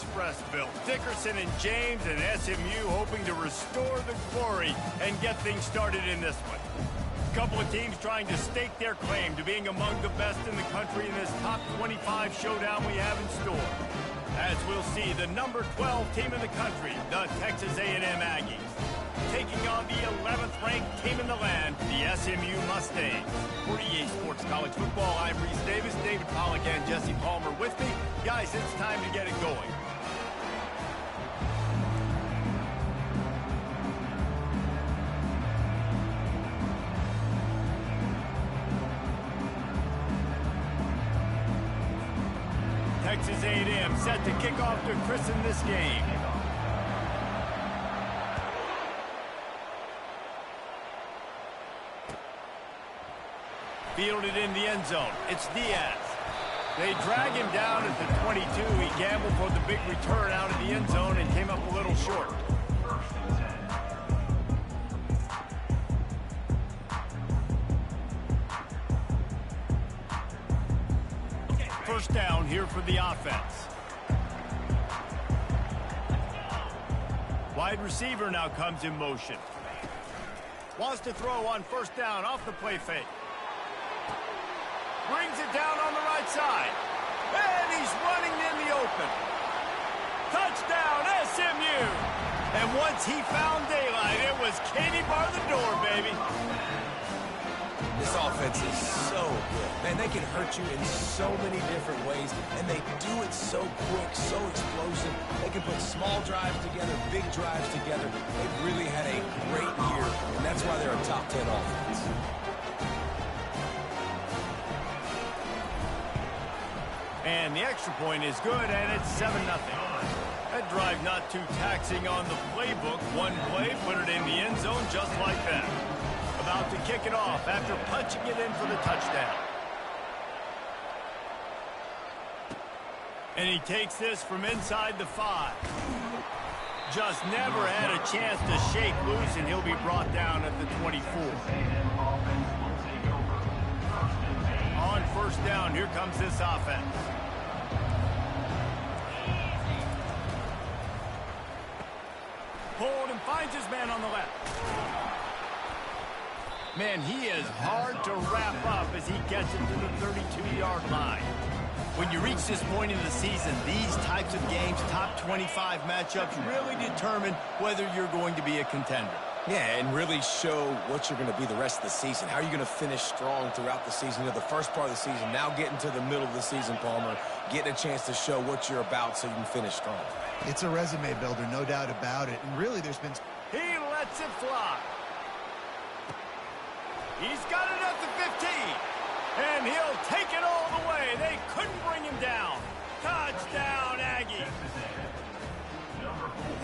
Expressville. Dickerson and James and SMU hoping to restore the glory and get things started in this one. A couple of teams trying to stake their claim to being among the best in the country in this top 25 showdown we have in store. As we'll see, the number 12 team in the country, the Texas A&M Aggies, taking on the 11th ranked team in the land, the SMU Mustangs. For EA Sports College Football, I'm Reese Davis, David Pollack, and Jesse Palmer with me. Guys, it's time to get it going. Texas A&M set to kick off to christen this game. Fielded in the end zone. It's Diaz. They drag him down at the 22. He gambled for the big return out of the end zone and came up a little short. First down here for the offense. Wide receiver now comes in motion. Wants to throw on first down off the play fake. Brings it down on the right side. And he's running in the open. Touchdown, SMU! And once he found daylight, it was Katie bar the door, baby. This offense is so good. Man, they can hurt you in so many different ways, and they do it so quick, so explosive. They can put small drives together, big drives together. They've really had a great year, and that's why they're a top 10 offense. And the extra point is good, and it's 7-0. That drive not too taxing on the playbook. One play, put it in the end zone just like that. About to kick it off after punching it in for the touchdown. And he takes this from inside the 5. Just never had a chance to shake loose, and he'll be brought down at the 24. On first down, here comes this offense. Pulled and finds his man on the left. Man, he is hard to wrap up as he gets into the 32-yard line. When you reach this point in the season, these types of games, top 25 matchups, really determine whether you're going to be a contender. Yeah, and really show what you're going to be the rest of the season. How are you going to finish strong throughout the season? The first part of the season, now getting to the middle of the season, Palmer, getting a chance to show what you're about so you can finish strong. It's a resume builder, no doubt about it. And really, there's been... He lets it fly. He's got it at the 15. And he'll take it all the way. They couldn't bring him down. Touchdown, Aggie.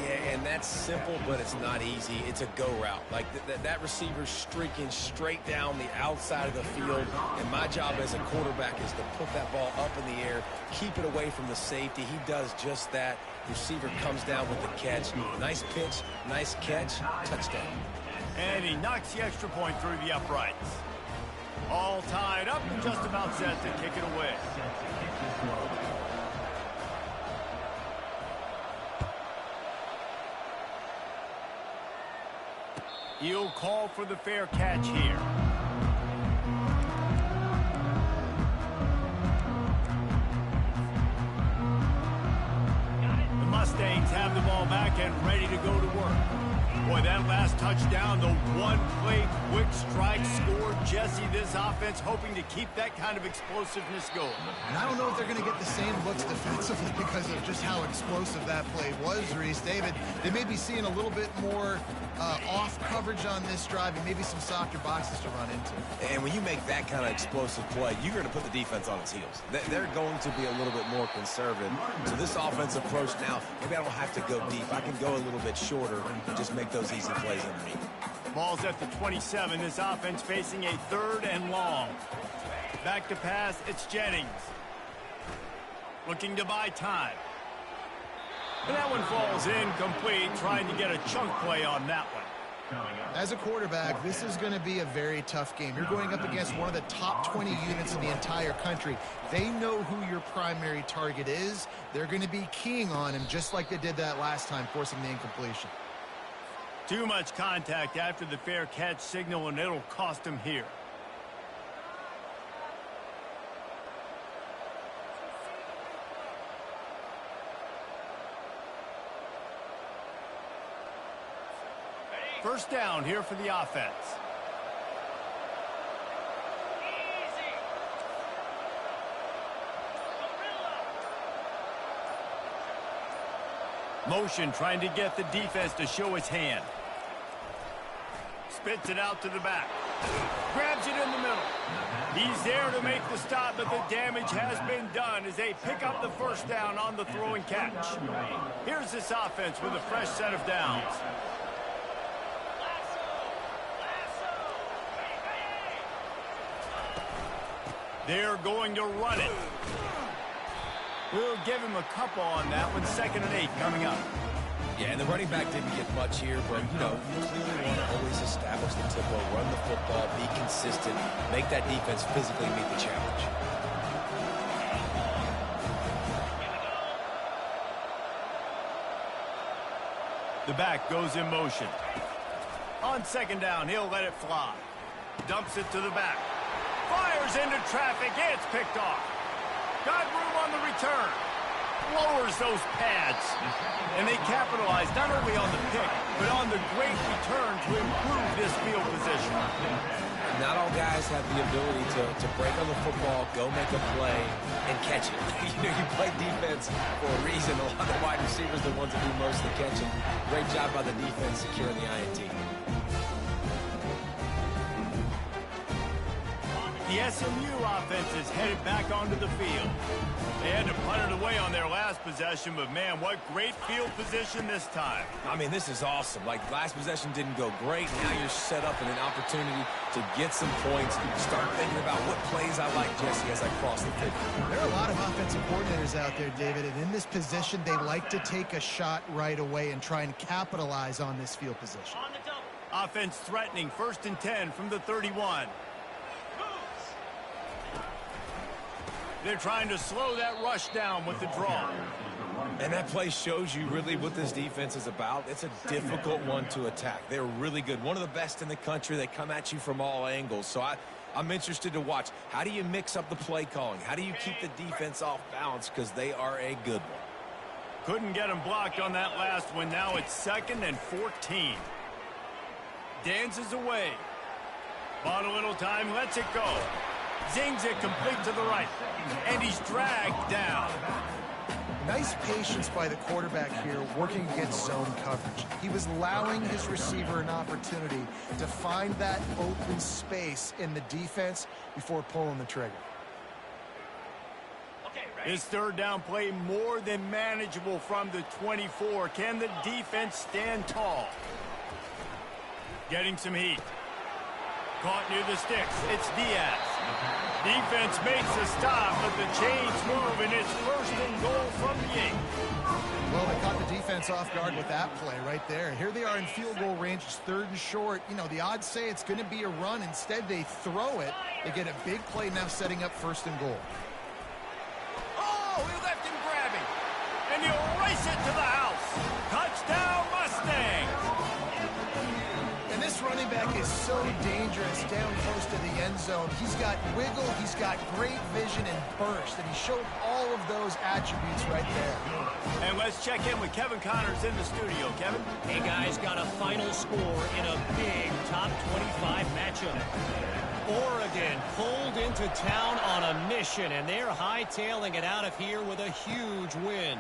Yeah, and that's simple, but it's not easy. It's a go route. Like that receiver's streaking straight down the outside of the field, and my job as a quarterback is to put that ball up in the air, keep it away from the safety. He does just that. Receiver comes down with the catch. Nice pitch, nice catch, touchdown. And he knocks the extra point through the uprights. All tied up and just about set to kick it away. He'll call for the fair catch here. The Mustangs have the ball back and ready to go to work. Boy, that last touchdown, the one-play quick strike scored. Jesse, this offense hoping to keep that kind of explosiveness going. And I don't know if they're going to get the same looks defensively because of just how explosive that play was, Reese. David, they may be seeing a little bit more off coverage on this drive and maybe some softer boxes to run into. And when you make that kind of explosive play, you're going to put the defense on its heels. They're going to be a little bit more conservative. So this offensive approach now, maybe I don't have to go deep. I can go a little bit shorter and just make those easy plays underneath. Ball's at the 27. This offense facing a 3rd and long. Back to pass, it's Jennings. Looking to buy time. And that one falls incomplete, trying to get a chunk play on that one. As a quarterback, this is going to be a very tough game. You're going up against one of the top 20 units in the entire country. They know who your primary target is. They're going to be keying on him just like they did that last time, forcing the incompletion. Too much contact after the fair catch signal, and it'll cost him here. First down here for the offense. Motion trying to get the defense to show its hand. Spits it out to the back. Grabs it in the middle. He's there to make the stop, but the damage has been done as they pick up the first down on the throw and catch. Here's this offense with a fresh set of downs. They're going to run it. We'll give him a couple on that one. 2nd and 8 coming up. Yeah, and the running back didn't get much here, but, you know, you clearly want to always establish the tempo, run the football, be consistent, make that defense physically meet the challenge. The back goes in motion. On 2nd down, he'll let it fly. Dumps it to the back. Fires into traffic. It's picked off. Got room on the return. Lowers those pads. And they capitalize not only on the pick, but on the great return to improve this field position. Not all guys have the ability to break on the football, go make a play, and catch it. You know, you play defense for a reason. A lot of the wide receivers are the ones that do most of the catching. Great job by the defense securing the INT. The SMU offense is headed back onto the field. They had to punt it away on their last possession, but man, what great field position this time. I mean, this is awesome. Like, last possession didn't go great. Now you're set up in an opportunity to get some points. Start thinking about what plays I like, Jesse, as I cross the field. There are a lot of offensive coordinators out there, David, and in this position, they like to take a shot right away and try and capitalize on this field position. Offense threatening, 1st and 10 from the 31. They're trying to slow that rush down with the draw. And that play shows you really what this defense is about. It's a difficult one to attack. They're really good. One of the best in the country. They come at you from all angles. So I'm interested to watch. How do you mix up the play calling? How do you keep the defense off balance? Because they are a good one. Couldn't get him blocked on that last one. Now it's 2nd and 14. Dances away. Bought a little time. Lets it go. Zings it complete to the right. And he's dragged down. Nice patience by the quarterback here working against zone coverage. He was allowing his receiver an opportunity to find that open space in the defense before pulling the trigger. His 3rd down play more than manageable from the 24. Can the defense stand tall? Getting some heat. Caught near the sticks. It's Diaz. Defense makes a stop, but the chains move, and it's 1st and goal from the 8. Well, they caught the defense off guard with that play right there. Here they are in field goal range. It's 3rd and short. You know, the odds say it's going to be a run. Instead, they throw it. They get a big play now setting up 1st and goal. Oh, he left him grabbing. And he'll race it to the house. Touchdown, Mustang. And this running back is so dangerous down close to the end zone. He's got wiggle, he's got great vision and burst, and he showed all of those attributes right there. And let's check in with Kevin Connors in the studio. Kevin? Hey, guys, got a final score in a big top 25 matchup. Oregon pulled into town on a mission, and they're hightailing it out of here with a huge win.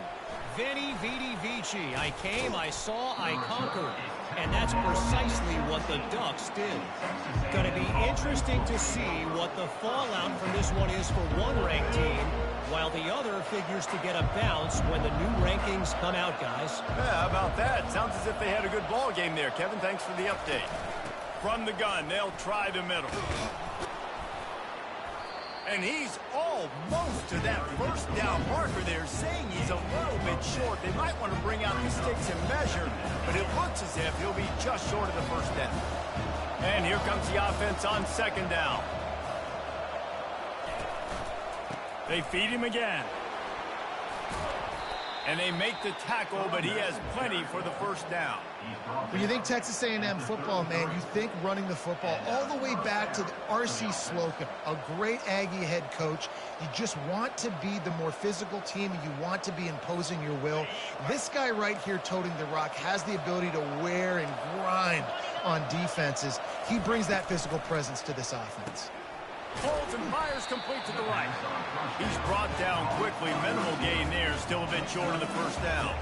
Veni, Vidi, Vici. I came, I saw, I conquered. And that's precisely what the Ducks did. Going to be interesting to see what the fallout from this one is for one ranked team, while the other figures to get a bounce when the new rankings come out, guys. Yeah, how about that? Sounds as if they had a good ball game there, Kevin. Thanks for the update. From the gun, they'll try the middle. And he's almost to that first down marker there, saying he's a little bit short. They might want to bring out the sticks and measure, but it looks as if he'll be just short of the first down. And here comes the offense on second down. They feed him again. And they make the tackle, but he has plenty for the first down. When you think Texas A&M football, man, you think running the football all the way back to R.C. Slocum, a great Aggie head coach. You just want to be the more physical team, and you want to be imposing your will. This guy right here toting the rock has the ability to wear and grind on defenses. He brings that physical presence to this offense. Holds and fires complete to the right. He's brought down quickly. Minimal gain there. Still a bit short of the first down.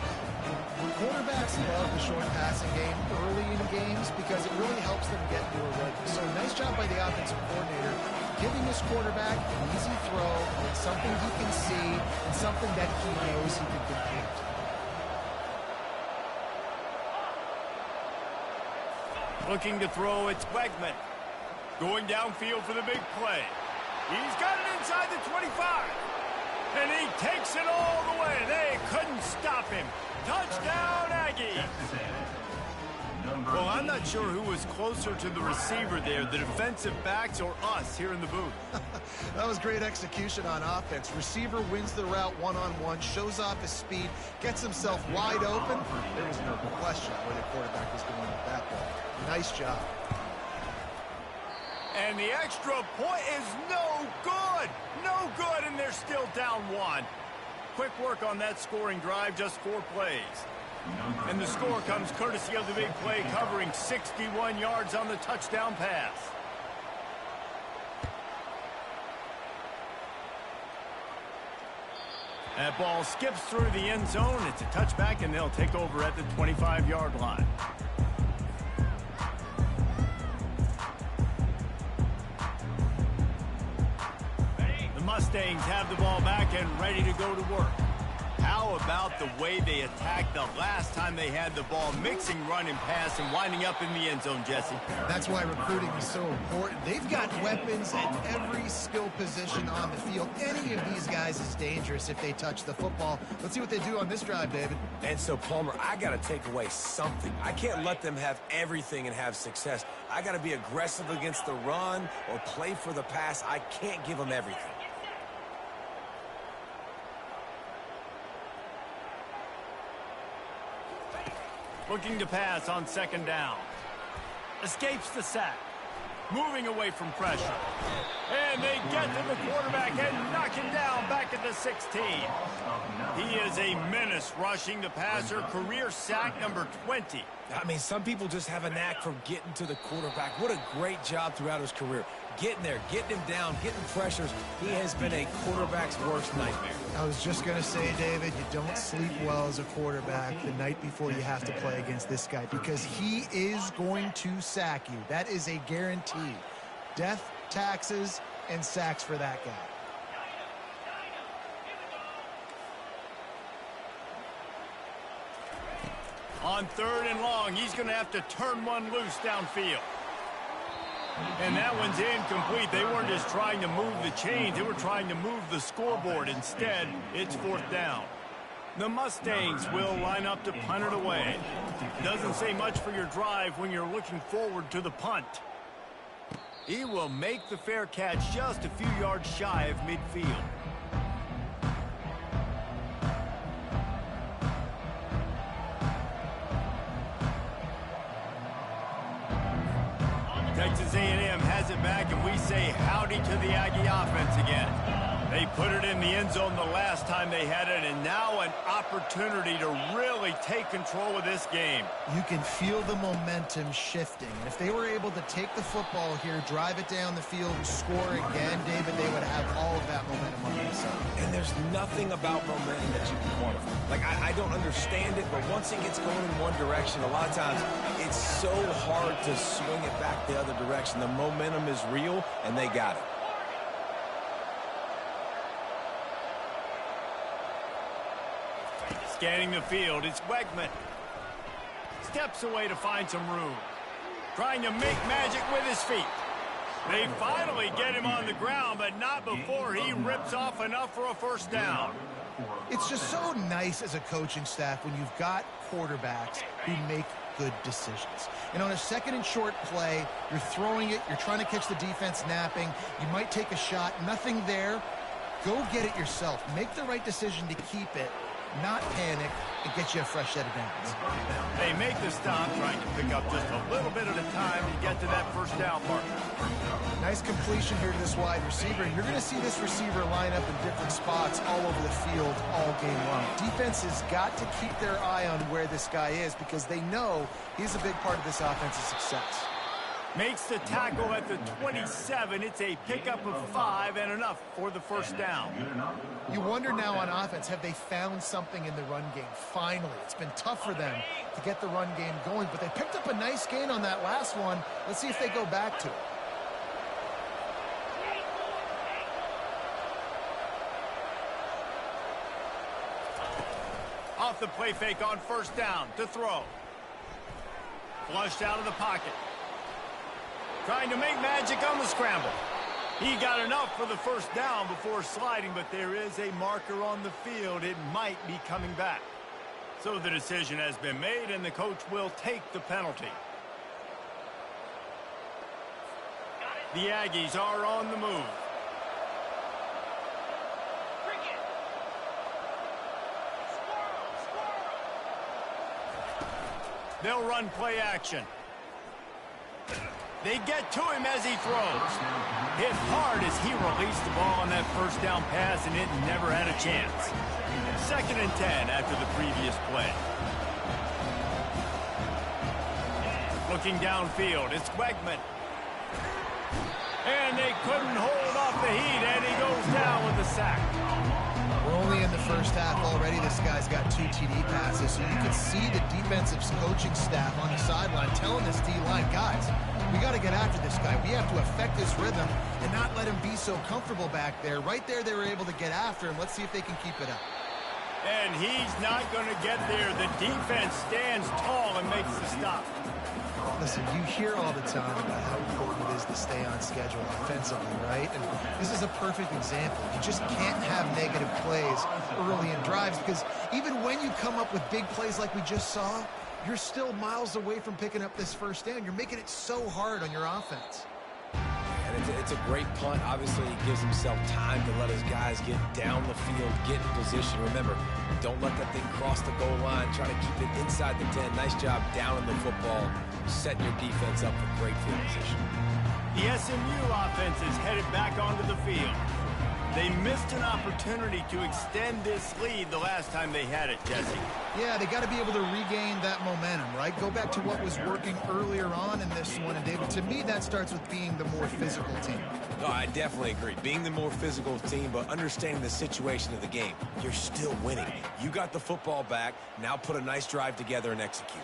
Quarterbacks love the short passing game early in games because it really helps them get into a rhythm. So nice job by the offensive coordinator giving his quarterback an easy throw with something he can see and something that he knows he can complete. Looking to throw, it's Wegman. Going downfield for the big play. He's got it inside the 25. And he takes it all the way. They couldn't stop him. Touchdown, Aggies. Well, I'm not sure who was closer to the receiver there, the defensive backs or us here in the booth. That was great execution on offense. Receiver wins the route one-on-one, shows off his speed, gets himself wide open. There was no question where the quarterback was going with that ball. Nice job. And the extra point is no good. No good, and they're still down one. Quick work on that scoring drive, just 4 plays. And the score comes courtesy of the big play, covering 61 yards on the touchdown pass. That ball skips through the end zone. It's a touchback, and they'll take over at the 25-yard line. Mustangs have the ball back and ready to go to work. How about the way they attacked the last time they had the ball, mixing run and pass and winding up in the end zone, Jesse? That's why recruiting is so important. They've got weapons at every skill position on the field. Any of these guys is dangerous if they touch the football. Let's see what they do on this drive, David. And so, Palmer, I got to take away something. I can't let them have everything and have success. I got to be aggressive against the run or play for the pass. I can't give them everything. Looking to pass on second down. Escapes the sack. Moving away from pressure. And they get to the quarterback and knock him down back at the 16. He is a menace rushing the passer. Career sack number 20. I mean, some people just have a knack for getting to the quarterback. What a great job throughout his career. Getting there, getting him down, getting pressures. He has been a quarterback's worst nightmare. I was just going to say, David, you don't sleep well as a quarterback the night before you have to play against this guy because he is going to sack you. That is a guarantee. Death, taxes, and sacks for that guy. On third and long, he's going to have to turn one loose downfield. And that one's incomplete. They weren't just trying to move the chains. They were trying to move the scoreboard. Instead, it's fourth down. The Mustangs will line up to punt it away. Doesn't say much for your drive when you're looking forward to the punt. He will make the fair catch just a few yards shy of midfield. Texas A&M has it back, and we say howdy to the Aggie offense again. They put it in the end zone the last time they had it, and now an opportunity to really take control of this game. You can feel the momentum shifting. And if they were able to take the football here, drive it down the field, and score again, David, they would have all of that momentum on their side. And there's nothing about momentum that you can quantify. Like, I don't understand it, but once it gets going in one direction, a lot of times it's so hard to swing it back the other direction. The momentum is real, and they got it. Scanning the field, it's Wegman. Steps away to find some room. Trying to make magic with his feet. They finally get him on the ground, but not before he rips off enough for a first down. It's just so nice as a coaching staff when you've got quarterbacks who make good decisions. And on a second and short play, you're throwing it, you're trying to catch the defense napping, you might take a shot, nothing there. Go get it yourself. Make the right decision to keep it, not panic, and get you a fresh set of downs. They make the stop, trying to pick up just a little bit at a time to get to that first down marker. Nice completion here to this wide receiver. You're going to see this receiver line up in different spots all over the field all game long. Defense has got to keep their eye on where this guy is because they know he's a big part of this offense's success. Makes the tackle at the 27. It's a pickup of 5 and enough for the first down. You wonder now on offense, have they found something in the run game? Finally, it's been tough for them to get the run game going, but they picked up a nice gain on that last one. Let's see if they go back to it. Off the play fake on first down to throw. Flushed out of the pocket. Trying to make magic on the scramble. He got enough for the first down before sliding, but there is a marker on the field. It might be coming back. So the decision has been made, and the coach will take the penalty. The Aggies are on the move. They'll run play action. They get to him as he throws. Hit hard as he released the ball on that first down pass, and it never had a chance. 2nd and 10 after the previous play. Looking downfield, it's Wegman. And they couldn't hold off the heat, and he goes down with a sack. We're only in the first half already. This guy's got 2 TD passes, so you can see the defensive coaching staff on the sideline telling this D-line, guys, we got to get after this guy. We have to affect his rhythm and not let him be so comfortable back there. Right there, they were able to get after him. Let's see if they can keep it up. And he's not going to get there. The defense stands tall and makes the stop. Listen, you hear all the time about how important it is to stay on schedule offensively, right? And this is a perfect example. You just can't have negative plays early in drives because even when you come up with big plays like we just saw, you're still miles away from picking up this first down. You're making it so hard on your offense. And it's a great punt. Obviously, he gives himself time to let his guys get down the field, get in position. Remember, don't let that thing cross the goal line. Try to keep it inside the 10. Nice job down in the football, setting your defense up for great field position. The SMU offense is headed back onto the field. They missed an opportunity to extend this lead the last time they had it, Jesse. Yeah, they got to be able to regain that momentum, right? Go back to what was working earlier on in this one. And, David, to me, that starts with being the more physical team. No, I definitely agree. Being the more physical team, but understanding the situation of the game. You're still winning. You got the football back. Now put a nice drive together and execute.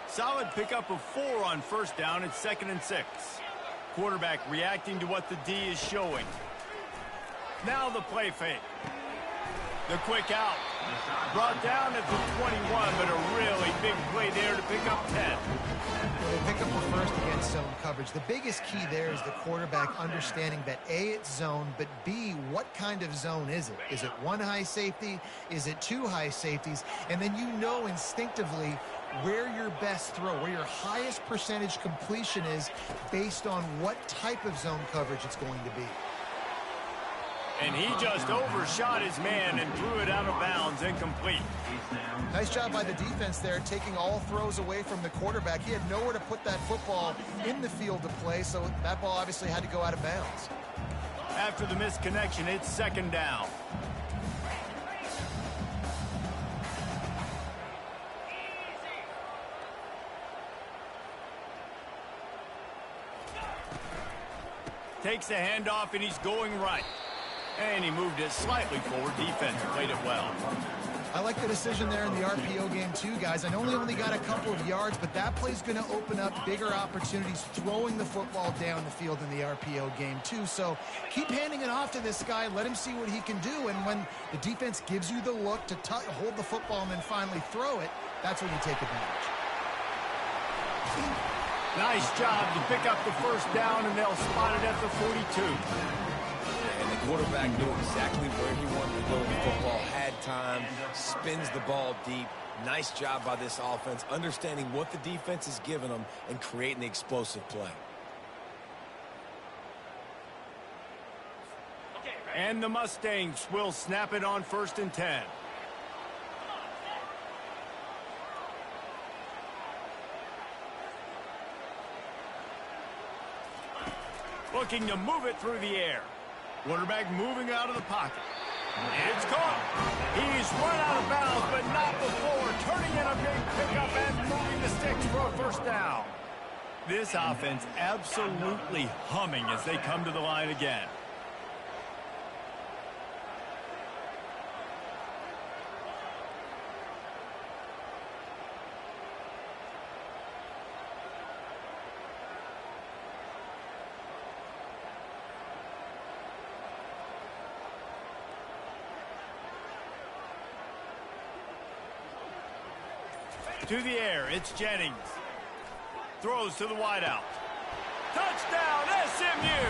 Solid pickup of 4 on first down. It's 2nd and 6. Quarterback reacting to what the D is showing. Now the play fake. The quick out. Brought down at the 21, but a really big play there to pick up 10. They pick up the first against zone coverage. The biggest key there is the quarterback understanding that A, it's zone, but B, what kind of zone is it? Is it 1 high safety? Is it 2 high safeties? And then you know instinctively where your best throw, where your highest percentage completion is based on what type of zone coverage it's going to be. And he just overshot his man and threw it out of bounds, incomplete. Nice job by the defense there, taking all throws away from the quarterback. He had nowhere to put that football in the field to play, so that ball obviously had to go out of bounds. After the missed connection, it's 2nd down. Takes the handoff, and he's going right. And he moved it slightly forward. Defense played it well. I like the decision there in the RPO game too, guys. I know they only got a couple of yards, but that play's going to open up bigger opportunities throwing the football down the field in the RPO game too. So keep handing it off to this guy. Let him see what he can do. And when the defense gives you the look to hold the football and then finally throw it, that's when you take advantage. Nice job to pick up the first down, and they'll spot it at the 42. And the quarterback knew exactly where he wanted to go with the football, had time, spins the ball deep. Nice job by this offense, understanding what the defense is giving them and creating the explosive play. And the Mustangs will snap it on 1st and 10. Looking to move it through the air. Quarterback moving out of the pocket. It's caught. He's run out of bounds, but not before turning in a big pickup and moving the sticks for a first down. This offense absolutely humming as they come to the line again. To the air, it's Jennings. Throws to the wideout. Touchdown, SMU!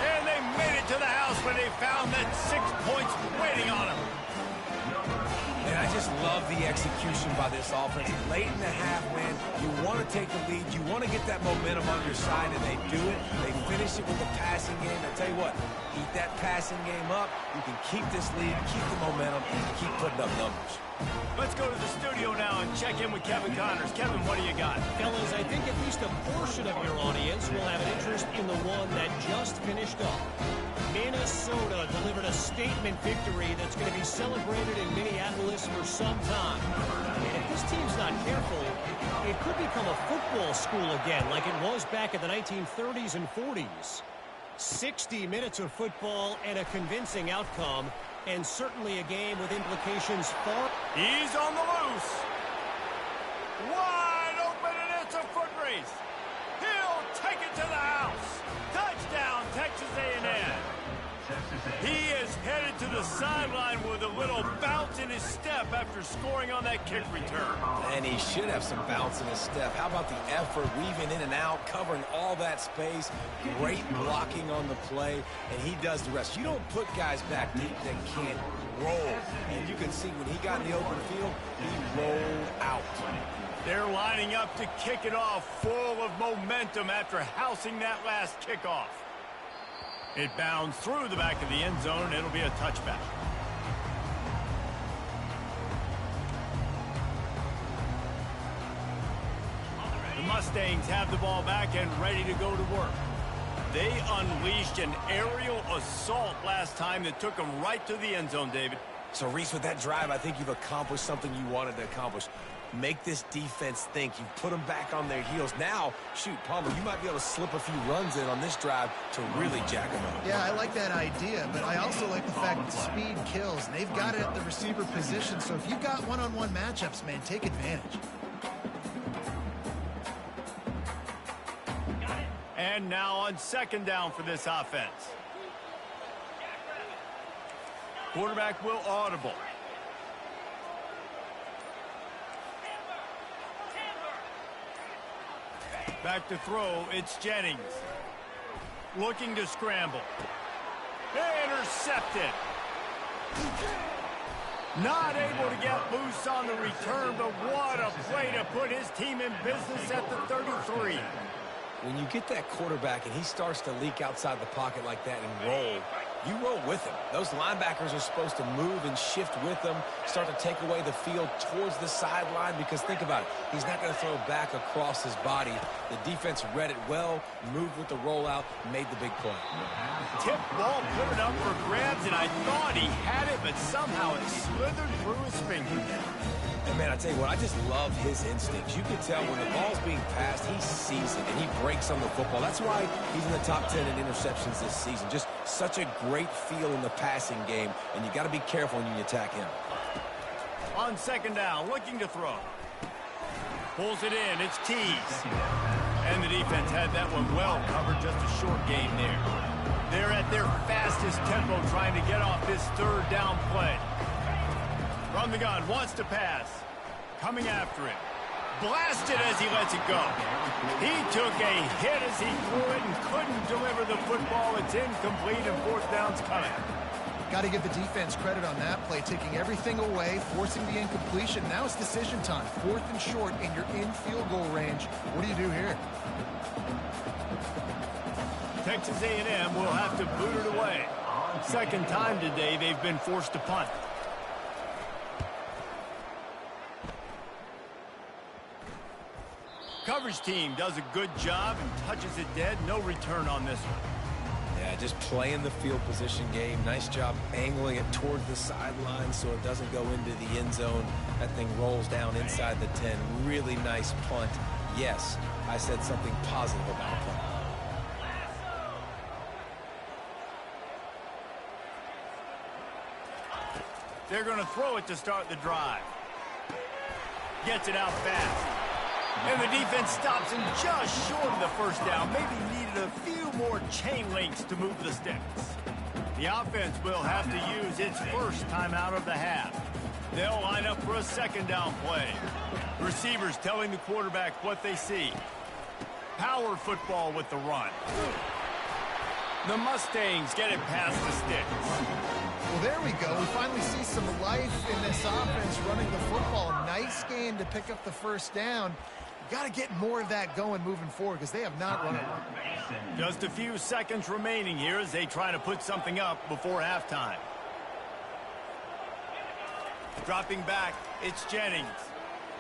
And they made it to the house when they found that 6 points waiting on them. And I just love the execution by this offense. Late in the half, man, you want to take the lead. You want to get that momentum on your side, and they do it. They finish it with the passing game. I tell you what, keep that passing game up. You can keep this lead, keep the momentum, and keep putting up numbers. Let's go to the studio now and check in with Kevin Connors. Kevin, what do you got? Fellas, I think at least a portion of your audience will have an interest in the one that just finished up. Minnesota delivered a statement victory that's going to be celebrated in Minneapolis for some time. And if this team's not careful, it could become a football school again like it was back in the 1930s and 40s. 60 minutes of football and a convincing outcome. And certainly a game with implications far. He's on the loose. Wide open, and it's a foot race. He'll take it to the house. Touchdown, Texas A&M. He is headed to the sideline with a little bounce in his step after scoring on that kick return. And he should have some bounce in his step. How about the effort, weaving in and out, covering all that space, great blocking on the play, and he does the rest. You don't put guys back deep that can't roll. And you can see when he got in the open field, he rolled out. They're lining up to kick it off, full of momentum after housing that last kickoff. It bounds through the back of the end zone, and it'll be a touchback. The Mustangs have the ball back and ready to go to work. They unleashed an aerial assault last time that took them right to the end zone, David. So, Reese, with that drive, I think you've accomplished something you wanted to accomplish. Make this defense think. You put them back on their heels. Now, shoot, Palmer, you might be able to slip a few runs in on this drive to really jack them up. Yeah, I like that idea, but I also like the fact that speed kills. And they've got it at the receiver position, so if you've got one-on-one matchups, man, take advantage. And now on second down for this offense. Quarterback will audible. Back to throw, it's Jennings. Looking to scramble. Intercepted. Not able to get loose on the return, but what a play to put his team in business at the 33. When you get that quarterback and he starts to leak outside the pocket like that and roll, you roll with him. Those linebackers are supposed to move and shift with him, start to take away the field towards the sideline, because think about it, he's not going to throw back across his body. The defense read it well, moved with the rollout, made the big play. Tip ball put it up for grabs, and I thought he had it, but somehow it slithered through his fingers. And man, I tell you what, I just love his instincts. You can tell when the ball's being passed, he sees it, and he breaks on the football. That's why he's in the top 10 in interceptions this season. Just such a great feel in the passing game, and you got to be careful when you attack him. On second down, looking to throw. Pulls it in, it's Tees. And the defense had that one well covered, just a short game there. They're at their fastest tempo trying to get off this third down play. From the gun, wants to pass. Coming after it. blasted as he lets it go. He took a hit as he threw it and couldn't deliver the football. It's incomplete and fourth down's coming. Got to give the defense credit on that play, taking everything away, forcing the incompletion. Now it's decision time. 4th and short, and you're in field goal range. What do you do here? Texas A&M will have to boot it away. Second time today they've been forced to punt. Coverage team does a good job and touches it dead. No return on this one. Yeah, just playing the field position game. Nice job angling it toward the sideline so it doesn't go into the end zone. That thing rolls down inside the 10. Really nice punt. Yes, I said something positive about a punt. They're going to throw it to start the drive. Gets it out fast. And the defense stops him just short of the first down. Maybe needed a few more chain links to move the sticks. The offense will have to use its first timeout of the half. They'll line up for a second down play. Receivers telling the quarterback what they see. Power football with the run. The Mustangs get it past the sticks. Well, there we go. We finally see some life in this offense running the football. Nice game to pick up the first down. Got to get more of that going moving forward because they have not run it. Just a few seconds remaining here as they try to put something up before halftime. Dropping back, it's Jennings.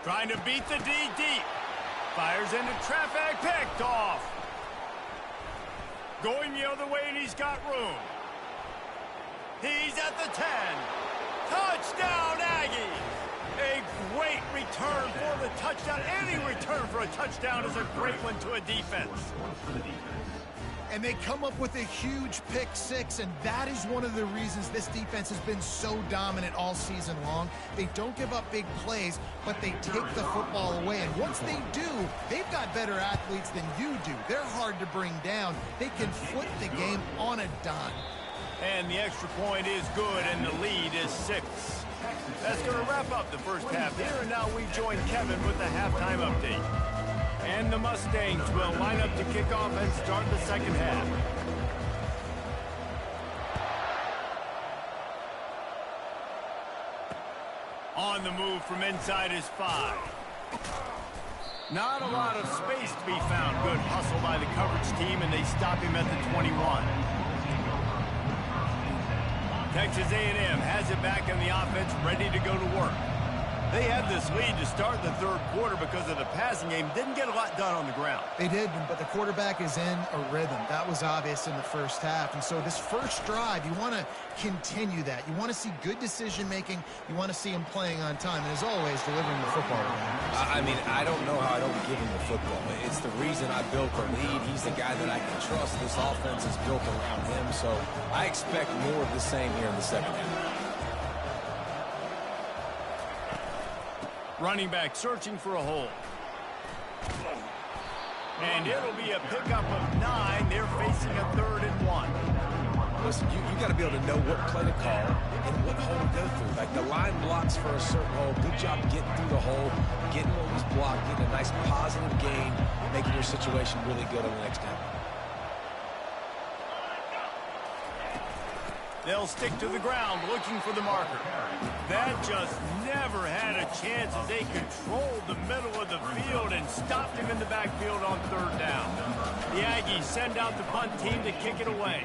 Trying to beat the D deep. Fires into traffic, picked off. Going the other way, and he's got room. He's at the 10. Touchdown, Aggies! A great return for the touchdown. Any return for a touchdown is a great one to a defense. And they come up with a huge pick six, and that is one of the reasons this defense has been so dominant all season long. They don't give up big plays, but they take the football away. And once they do, they've got better athletes than you do. They're hard to bring down. They can flip the game on a dime. And the extra point is good, and the lead is 6. That's going to wrap up the first half here, and now we join Kevin with the halftime update. And the Mustangs will line up to kick off and start the second half. On the move from inside is 5. Not a lot of space to be found. Good hustle by the coverage team, and they stop him at the 21. Texas A&M has it back in the offense, ready to go to work. They had this lead to start the third quarter because of the passing game. Didn't get a lot done on the ground. They did, but the quarterback is in a rhythm. That was obvious in the first half. And so this first drive, you want to continue that. You want to see good decision-making. You want to see him playing on time. And as always, delivering the football. I mean, I don't know how I don't give him the football. It's the reason I built the lead. He's the guy that I can trust. This offense is built around him. So I expect more of the same here in the second half. Running back searching for a hole. And it'll be a pickup of 9. They're facing a 3rd and 1. Listen, you got to be able to know what play to call and what hole to go through. Like the line blocks for a certain hole. Good job getting through the hole, getting what was blocked, getting a nice positive gain, making your situation really good on the next down. They'll stick to the ground looking for the marker. That just never had a chance as they controlled the middle of the field and stopped him in the backfield on 3rd down. The Aggies send out the punt team to kick it away.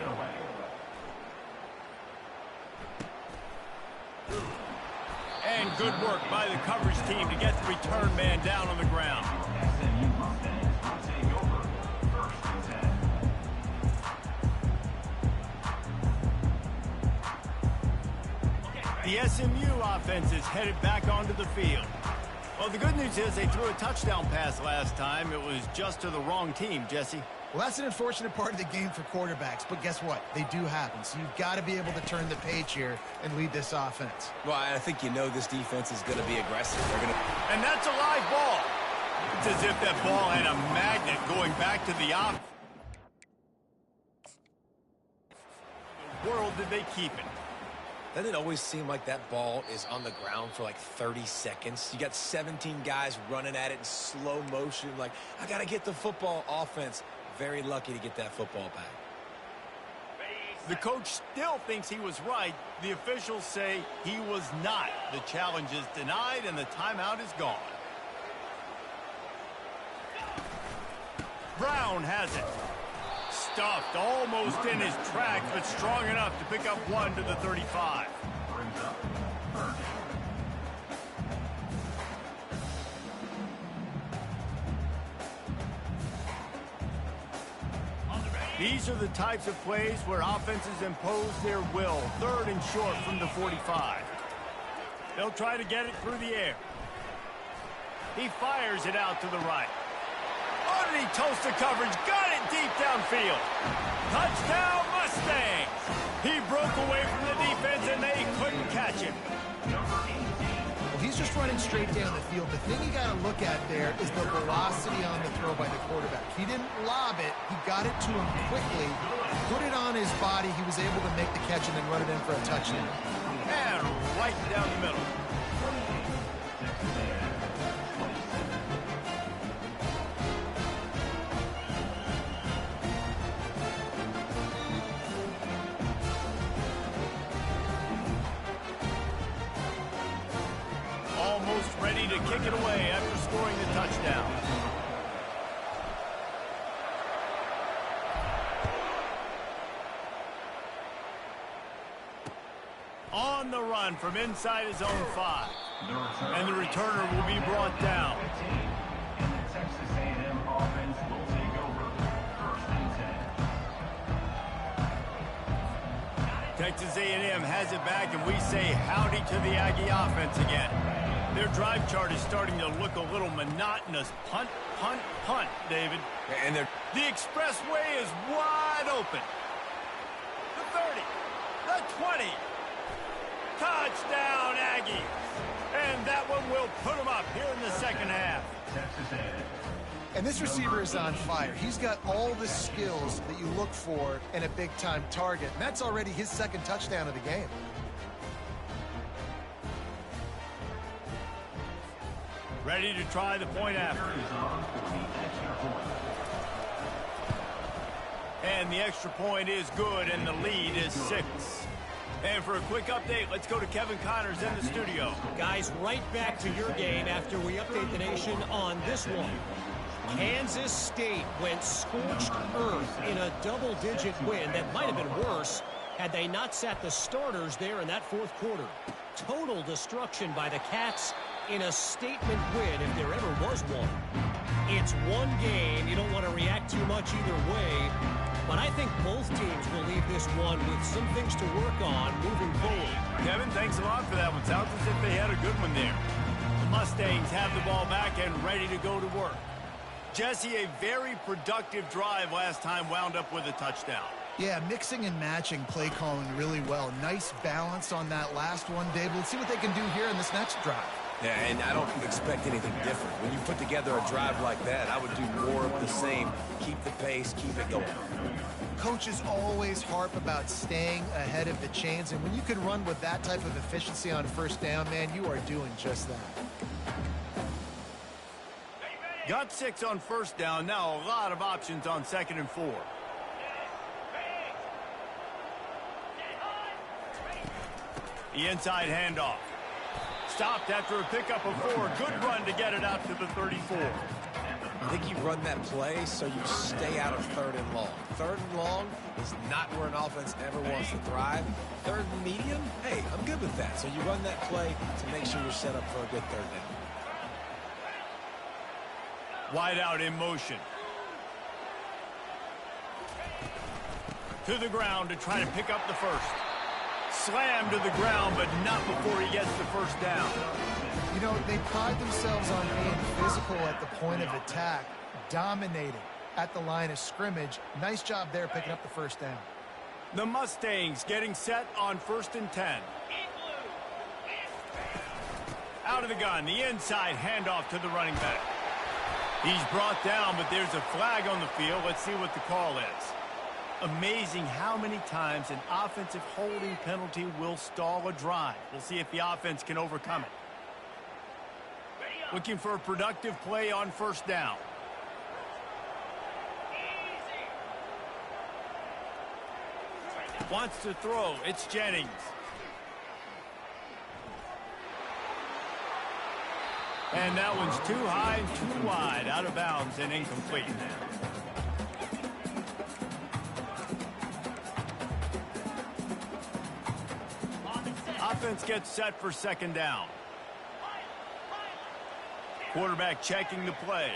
And good work by the coverage team to get the return man down on the ground. The SMU offense is headed back onto the field. Well, the good news is they threw a touchdown pass last time. It was just to the wrong team, Jesse. Well, that's an unfortunate part of the game for quarterbacks, but guess what? They do happen. So you've got to be able to turn the page here and lead this offense. Well, I think you know this defense is going to be aggressive. And that's a live ball. It's as if that ball had a magnet going back to the offense. The world did they keep it? Doesn't it always seem like that ball is on the ground for like 30 seconds? You got 17 guys running at it in slow motion. Like, I got to get the football. Offense, very lucky to get that football back. The coach still thinks he was right. The officials say he was not. The challenge is denied, and the timeout is gone. Brown has it. Stuffed almost in his tracks, but strong enough to pick up one to the 35. These are the types of plays where offenses impose their will. 3rd and short from the 45. They'll try to get it through the air. He fires it out to the right. Underneath toast the coverage, got it deep downfield. Touchdown Mustangs! He broke away from the defense and they couldn't catch him. Well, he's just running straight down the field. The thing you got to look at there is the velocity on the throw by the quarterback. He didn't lob it. He got it to him quickly, put it on his body. He was able to make the catch and then run it in for a touchdown. And right down the middle. Almost ready to kick it away after scoring the touchdown. On the run from inside his own 5. And the returner will be brought down. And the Texas A&M offense will take over 1st and 10. Texas A&M has it back, and we say howdy to the Aggie offense again. Their drive chart is starting to look a little monotonous. Punt, punt, punt, David. And they're... The expressway is wide open. The 30, the 20. Touchdown, Aggies. And that one will put them up here in the second half. Texas A&M. And this receiver is on fire. He's got all the skills that you look for in a big-time target. And that's already his 2nd touchdown of the game. Ready to try the point after. And the extra point is good, and the lead is 6. And for a quick update, let's go to Kevin Connors in the studio. Guys, right back to your game after we update the nation on this one. Kansas State went scorched earth in a double-digit win that might have been worse had they not sat the starters there in that 4th quarter. Total destruction by the Cats in a statement win if there ever was one. It's one game. You don't want to react too much either way. But I think both teams will leave this one with some things to work on moving forward. Kevin, thanks a lot for that one. Sounds as if they had a good one there. The Mustangs have the ball back and ready to go to work. Jesse, a very productive drive last time wound up with a touchdown. Yeah, mixing and matching play calling really well. Nice balance on that last one, David. Let's see what they can do here in this next drive. Yeah, and I don't expect anything different. When you put together a drive like that, I would do more of the same. Keep the pace, keep it going. Coaches always harp about staying ahead of the chains, and when you can run with that type of efficiency on 1st down, man, you are doing just that. Got 6 on 1st down. Now a lot of options on 2nd and 4. The inside handoff. Stopped after a pickup of 4. Good run to get it out to the 34. I think you run that play so you stay out of 3rd and long. 3rd and long is not where an offense ever wants to thrive. 3rd and medium, hey, I'm good with that. So you run that play to make sure you're set up for a good 3rd down. Wide out in motion. To the ground to try to pick up the 1st. Slammed to the ground, but not before he gets the 1st down. You know, they pride themselves on being physical at the point of attack, dominating at the line of scrimmage. Nice job there picking up the 1st down. The Mustangs getting set on 1st and 10. Out of the gun, the inside handoff to the running back. He's brought down, but there's a flag on the field. Let's see what the call is. Amazing how many times an offensive holding penalty will stall a drive. We'll see if the offense can overcome it. Looking for a productive play on first down. Wants to throw. It's Jennings. And that one's too high and too wide, out of bounds and incomplete. Offense gets set for second down. Quarterback checking the play.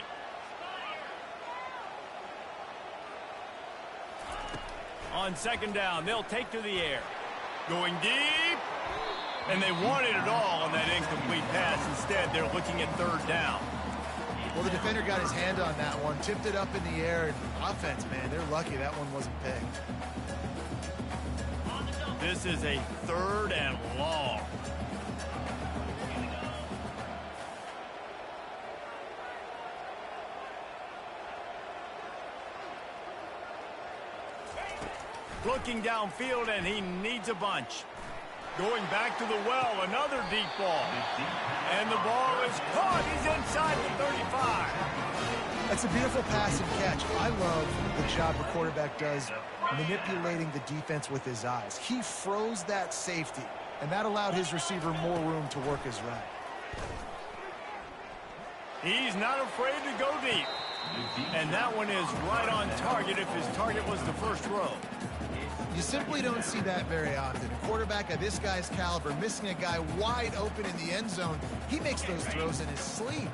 On second down, they'll take to the air. Going deep. And they wanted it all on that incomplete pass. Instead, they're looking at third down. Well, the defender got his hand on that one, tipped it up in the air. And offense, man, they're lucky that one wasn't picked. This is a third and long. Looking downfield, and he needs a bunch. Going back to the well, another deep ball. And the ball is caught. He's inside the 35. That's a beautiful pass and catch. I love the job the quarterback does manipulating the defense with his eyes. He froze that safety, and that allowed his receiver more room to work his route. He's not afraid to go deep. And that one is right on target if his target was the first row. You simply don't see that very often. A quarterback of this guy's caliber missing a guy wide open in the end zone. He makes those throws in his sleep.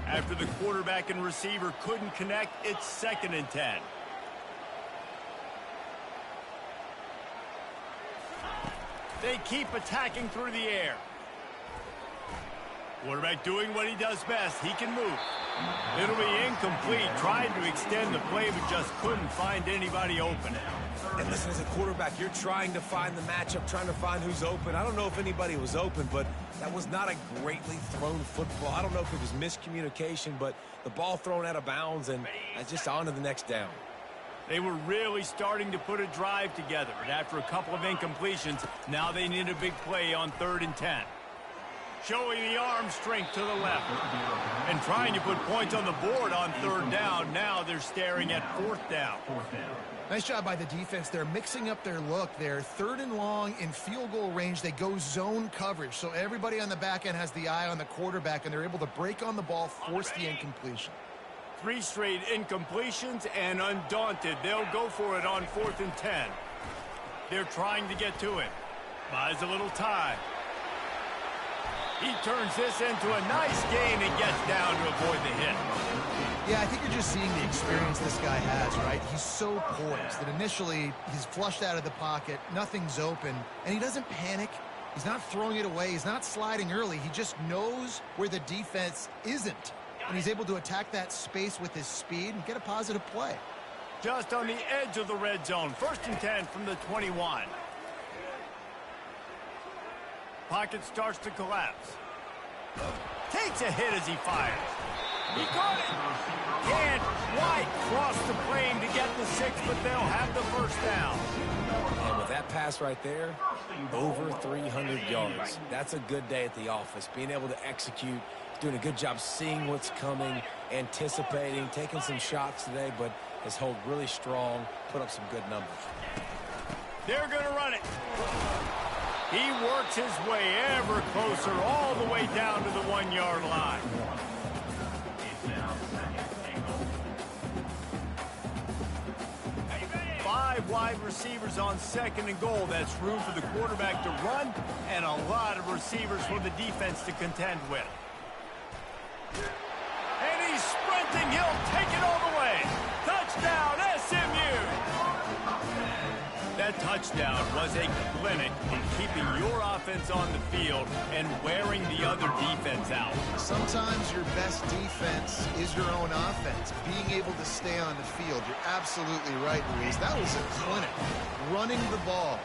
After the quarterback and receiver couldn't connect, it's 2nd and 10. They keep attacking through the air. Quarterback doing what he does best. He can move. It'll be incomplete. Tried to extend the play, but just couldn't find anybody open. And listen, as a quarterback, you're trying to find the matchup, trying to find who's open. I don't know if anybody was open, but that was not a greatly thrown football. I don't know if it was miscommunication, but the ball thrown out of bounds and just on to the next down. They were really starting to put a drive together, but after a couple of incompletions, now they need a big play on 3rd and 10. Showing the arm strength to the left. And trying to put points on the board on 3rd down. Now they're staring at 4th down. Nice job by the defense. They're mixing up their look. They're 3rd and long in field goal range. They go zone coverage. So everybody on the back end has the eye on the quarterback, and they're able to break on the ball, force the incompletion. 3 straight incompletions, and undaunted, they'll go for it on 4th and 10. They're trying to get to him. Buys a little time. He turns this into a nice gain and gets down to avoid the hit. Yeah, I think you're just seeing the experience this guy has, right? He's so poised that initially he's flushed out of the pocket, nothing's open, and he doesn't panic. He's not throwing it away. He's not sliding early. He just knows where the defense isn't, and he's able to attack that space with his speed and get a positive play. Just on the edge of the red zone. 1st and 10 from the 21. Pocket starts to collapse. Takes a hit as he fires. He caught it. Can't quite cross the plane to get the 6, but they'll have the 1st down. And with that pass right there, over 300 yards. That's a good day at the office. Being able to execute, doing a good job seeing what's coming, anticipating, taking some shots today, but has held really strong, put up some good numbers. They're going to run it. He works his way ever closer all the way down to the 1-yard line. Five wide receivers on 2nd and goal. That's room for the quarterback to run and a lot of receivers for the defense to contend with. And he's sprinting. He'll take it all the way. Touchdown, SMU! That touchdown was a clinic in keeping your offense on the field and wearing the other defense out. Sometimes your best defense is your own offense. Being able to stay on the field. You're absolutely right, Luis. That was a clinic. Running the ball,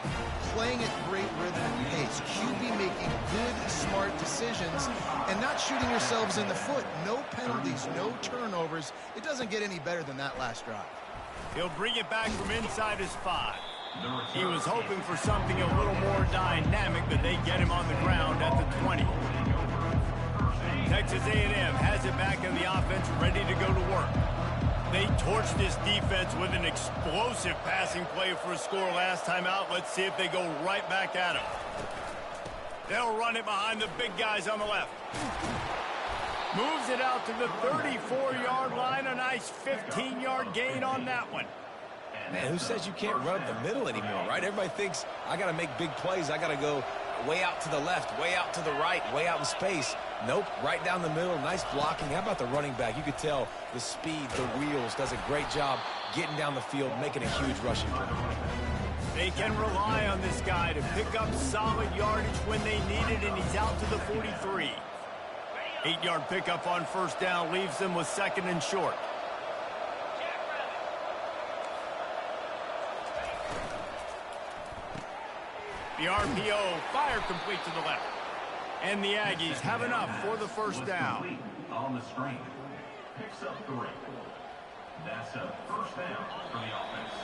playing at great rhythm and pace. QB making good, smart decisions and not shooting yourselves in the foot. No penalties, no turnovers. It doesn't get any better than that last drive. He'll bring it back from inside his 5. He was hoping for something a little more dynamic, but they get him on the ground at the 20. Texas A&M has it back in the offense, ready to go to work. They torched this defense with an explosive passing play for a score last time out. Let's see if they go right back at him. They'll run it behind the big guys on the left. Moves it out to the 34-yard line. A nice 15-yard gain on that one. Man, who says you can't run up the middle anymore, right? Everybody thinks I got to make big plays. I got to go way out to the left, way out to the right, way out in space. Nope, right down the middle. Nice blocking. How about the running back? You could tell the speed, the wheels, does a great job getting down the field, making a huge rushing play. They can rely on this guy to pick up solid yardage when they need it, and he's out to the 43. 8-yard pickup on first down leaves them with 2nd and short. The RPO, fire complete to the left. And the Aggies have enough for the first down. On the screen. Picks up 3. That's a first down for the offense.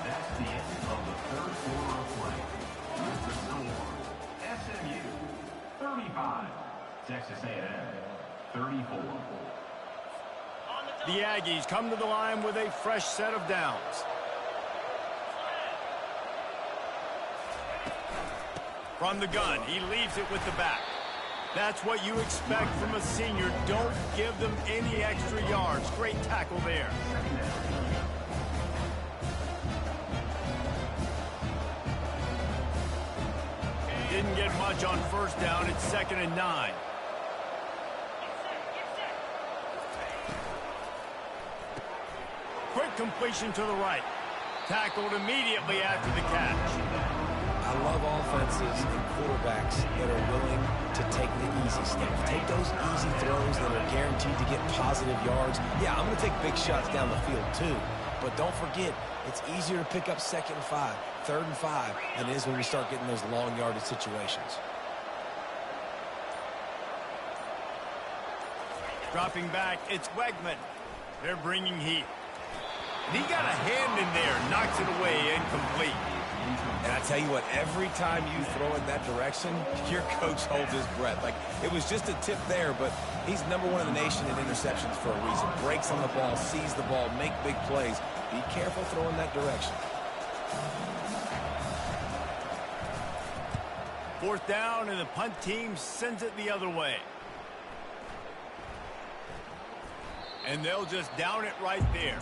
That's the end of the third quarter of play. With the score, SMU 35, Texas A&M 34. The Aggies come to the line with a fresh set of downs. From the gun, he leaves it with the back. That's what you expect from a senior. Don't give them any extra yards. Great tackle there. Didn't get much on first down. It's 2nd and 9. Quick completion to the right. Tackled immediately after the catch. I love offenses and quarterbacks that are willing to take the easy stuff. Take those easy throws that are guaranteed to get positive yards. Yeah, I'm going to take big shots down the field too. But don't forget, it's easier to pick up 2nd and 5, 3rd and 5 than it is when we start getting those long yardage situations. Dropping back, it's Wegman. They're bringing heat. And he got a hand in there, knocks it away, incomplete. And I tell you what, every time you throw it that direction, your coach holds his breath. Like, it was just a tip there, but he's #1 in the nation in interceptions for a reason. Breaks on the ball, sees the ball, make big plays. Be careful throwing that direction. 4th down, and the punt team sends it the other way. And they'll just down it right there.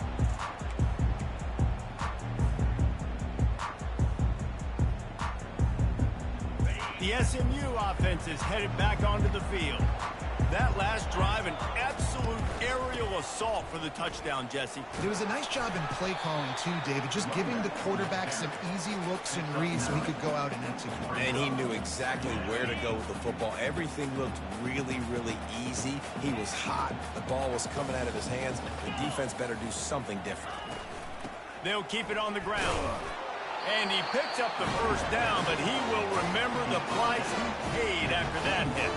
The SMU offense is headed back onto the field. That last drive, an absolute aerial assault for the touchdown, Jesse. There was a nice job in play calling, too, David, just giving the quarterback some easy looks and reads so he could go out and execute. And he knew exactly where to go with the football. Everything looked really, really easy. He was hot. The ball was coming out of his hands. The defense better do something different. They'll keep it on the ground. And he picks up the first down, but he will remember the price he paid after that hit.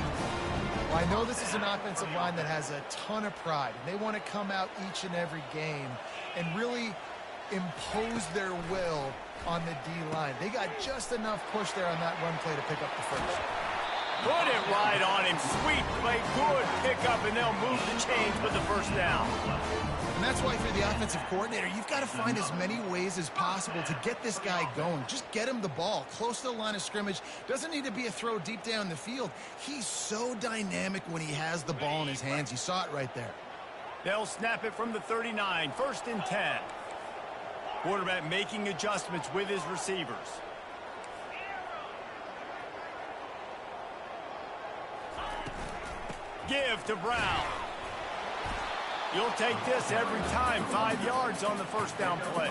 Well, I know this is an offensive line that has a ton of pride. They want to come out each and every game and really impose their will on the D-line. They got just enough push there on that run play to pick up the first. Put it right on him. Sweet play, good pickup, and they'll move the chains with the first down. And that's why, if you're the offensive coordinator, you've got to find as many ways as possible to get this guy going. Just get him the ball close to the line of scrimmage. Doesn't need to be a throw deep down the field. He's so dynamic when he has the ball in his hands. You saw it right there. They'll snap it from the 39, 1st and 10. Quarterback making adjustments with his receivers. Give to Brown. You'll take this every time. 5 yards on the first down play.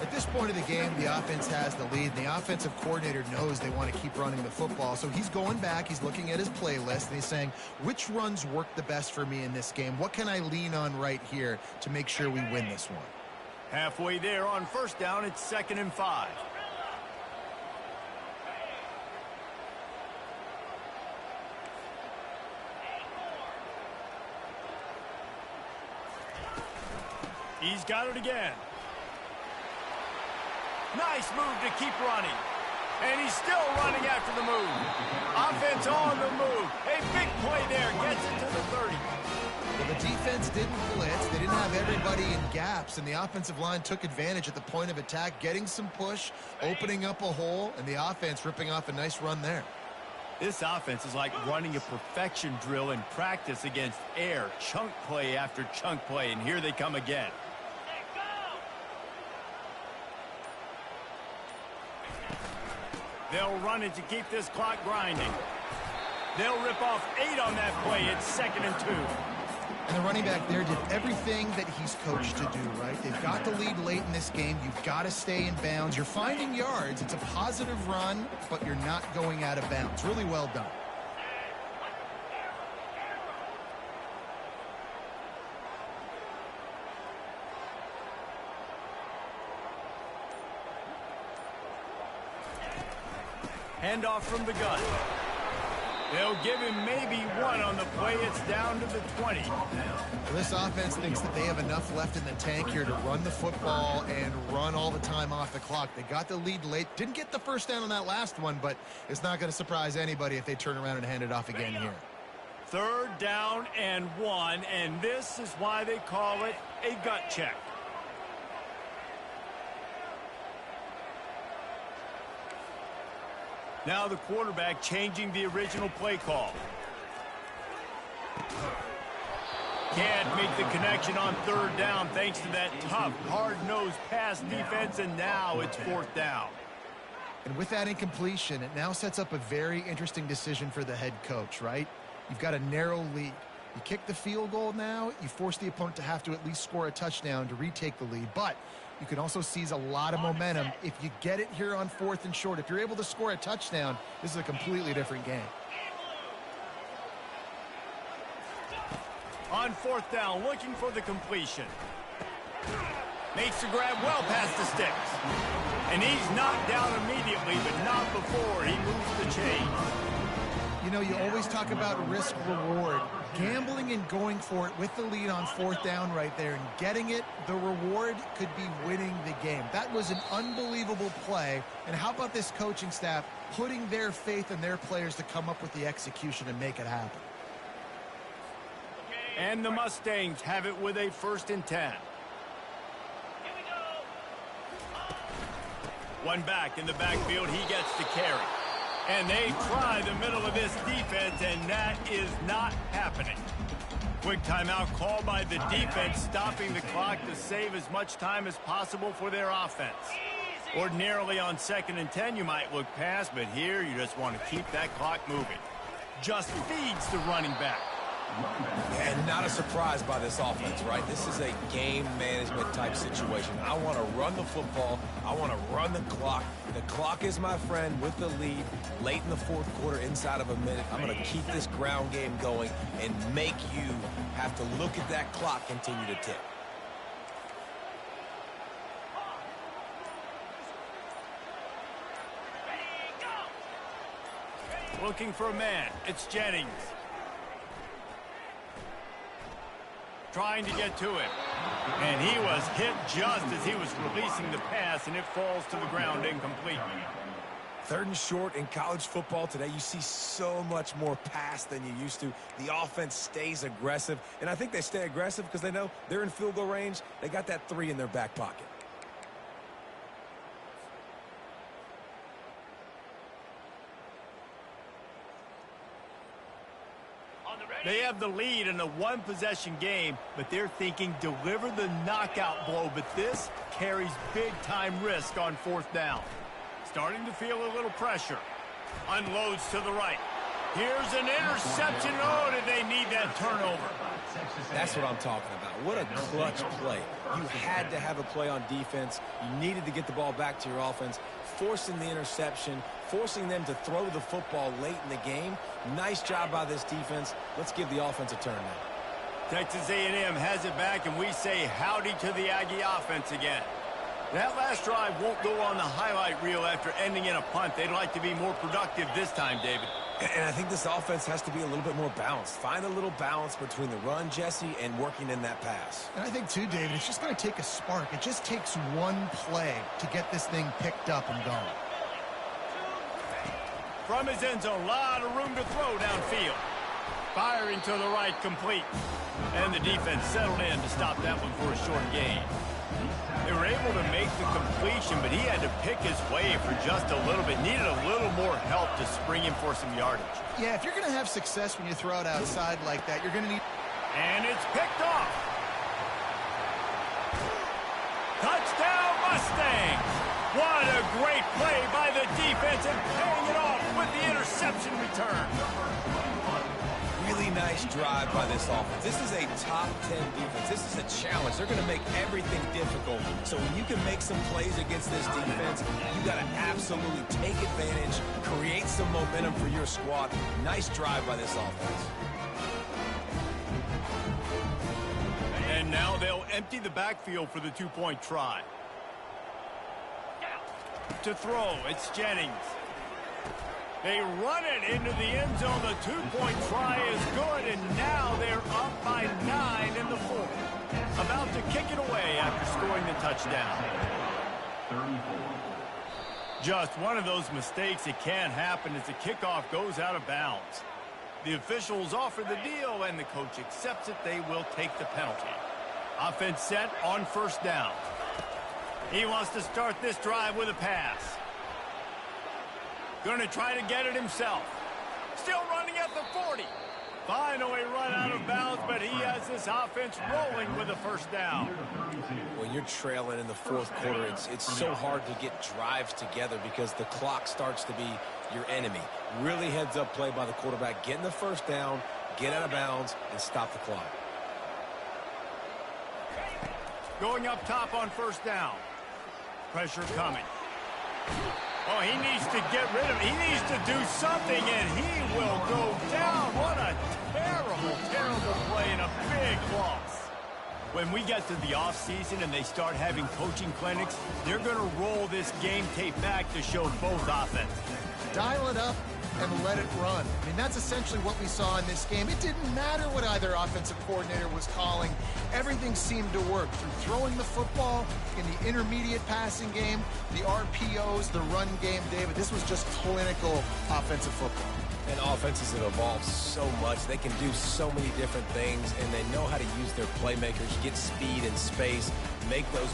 At this point of the game, the offense has the lead. The offensive coordinator knows they want to keep running the football. So he's going back. He's looking at his playlist, and he's saying, which runs work the best for me in this game? What can I lean on right here to make sure we win this one? Halfway there on first down, it's 2nd and 5. He's got it again. Nice move to keep running. And he's still running after the move. Offense on the move. A big play there. Gets it to the 30. Well, the defense didn't blitz. They didn't have everybody in gaps, and the offensive line took advantage at the point of attack, getting some push, opening up a hole, and the offense ripping off a nice run there. This offense is like running a perfection drill in practice against air. Chunk play after chunk play, and here they come again. They'll run it to keep this clock grinding. They'll rip off 8 on that play. It's 2nd and 2. And the running back there did everything that he's coached to do, right? They've got the lead late in this game. You've got to stay in bounds. You're finding yards. It's a positive run, but you're not going out of bounds. Really well done. Handoff from the gun. They'll give him maybe 1 on the play. It's down to the 20. Well, this offense thinks that they have enough left in the tank here to run the football and run all the time off the clock. They got the lead late. Didn't get the first down on that last one, but it's not going to surprise anybody if they turn around and hand it off again here. 3rd down and 1, and this is why they call it a gut check. Now the quarterback changing the original play call. Can't make the connection on 3rd down thanks to that tough, hard-nosed pass defense, and now it's 4th down. And with that incompletion, it now sets up a very interesting decision for the head coach, right? You've got a narrow lead. You kick the field goal now, you force the opponent to have to at least score a touchdown to retake the lead. But you can also seize a lot of momentum if you get it here on 4th and short. If you're able to score a touchdown, this is a completely different game. On 4th down, looking for the completion. Makes the grab well past the sticks. And he's knocked down immediately, but not before he moves the chain. You know, you always talk about risk-reward. Gambling and going for it with the lead on 4th down right there and getting it, the reward could be winning the game. That was an unbelievable play. And how about this coaching staff putting their faith in their players to come up with the execution and make it happen? And the Mustangs have it with a 1st and 10. One back in the backfield, he gets the carry. And they try the middle of this defense, and that is not happening. Quick timeout called by the defense, stopping the clock to save as much time as possible for their offense. Ordinarily on 2nd and 10, you might look past, but here you just want to keep that clock moving. Just feeds the running back. And not a surprise by this offense, right? This is a game management type situation. I want to run the football. I want to run the clock. The clock is my friend with the lead late in the 4th quarter, inside of a minute. I'm going to keep this ground game going and make you have to look at that clock continue to tick. Looking for a man. It's Jennings. Trying to get to him. And he was hit just as he was releasing the pass, and it falls to the ground incomplete. 3rd and short in college football today, you see so much more pass than you used to. The offense stays aggressive, and I think they stay aggressive because they know they're in field goal range. They got that 3 in their back pocket. They have the lead in a 1-possession game, but they're thinking deliver the knockout blow, but this carries big-time risk on 4th down. Starting to feel a little pressure. Unloads to the right. Here's an interception. Oh, did they need that turnover? That's what I'm talking about. What a clutch play. You had to have a play on defense. You needed to get the ball back to your offense, forcing the interception, forcing them to throw the football late in the game. Nice job by this defense. Let's give the offense a turn now. Texas A&M has it back, and we say howdy to the Aggie offense again. That last drive won't go on the highlight reel after ending in a punt. They'd like to be more productive this time, David. And I think this offense has to be a little bit more balanced. Find a little balance between the run, Jesse, and working in that pass. And I think, too, David, it's just going to take a spark. It just takes one play to get this thing picked up and going. From his end zone, a lot of room to throw downfield. Firing to the right, complete. And the defense settled in to stop that one for a short gain. They were able to make the completion, but he had to pick his way for just a little bit. Needed a little more help to spring him for some yardage. Yeah, if you're going to have success when you throw it outside like that, you're going to need... And it's picked off. Touchdown, Mustangs. What a great play by the defense and paying it off with the interception return. Really nice drive by this offense. This is a top 10 defense. This is a challenge. They're going to make everything difficult. So when you can make some plays against this defense, you got to absolutely take advantage, create some momentum for your squad. Nice drive by this offense. And now they'll empty the backfield for the two-point try. To throw, it's Jennings. They run it into the end zone. The two-point try is good, and now they're up by 9 in the fourth. About to kick it away after scoring the touchdown. 34. Just one of those mistakes that can happen as the kickoff goes out of bounds. The officials offer the deal, and the coach accepts it. They will take the penalty. Offense set on first down. He wants to start this drive with a pass. Going to try to get it himself. Still running at the 40. Finally run out of bounds, but he has this offense rolling with a first down. When you're trailing in the fourth quarter, it's so hard to get drives together because the clock starts to be your enemy. Really heads-up play by the quarterback. Getting the first down, get out of bounds, and stop the clock. Going up top on first down. Pressure coming. Oh, he needs to get rid of it. He needs to do something, and he will go down. What a terrible, terrible play and a big loss. When we get to the offseason and they start having coaching clinics, they're going to roll this game tape back to show both offenses. Dial it up and let it run. I mean, that's essentially what we saw in this game. It didn't matter what either offensive coordinator was calling. Everything seemed to work through throwing the football, in the intermediate passing game, the RPOs, the run game. David, this was just clinical offensive football. And offenses have evolved so much. They can do so many different things, and they know how to use their playmakers, get speed and space, make those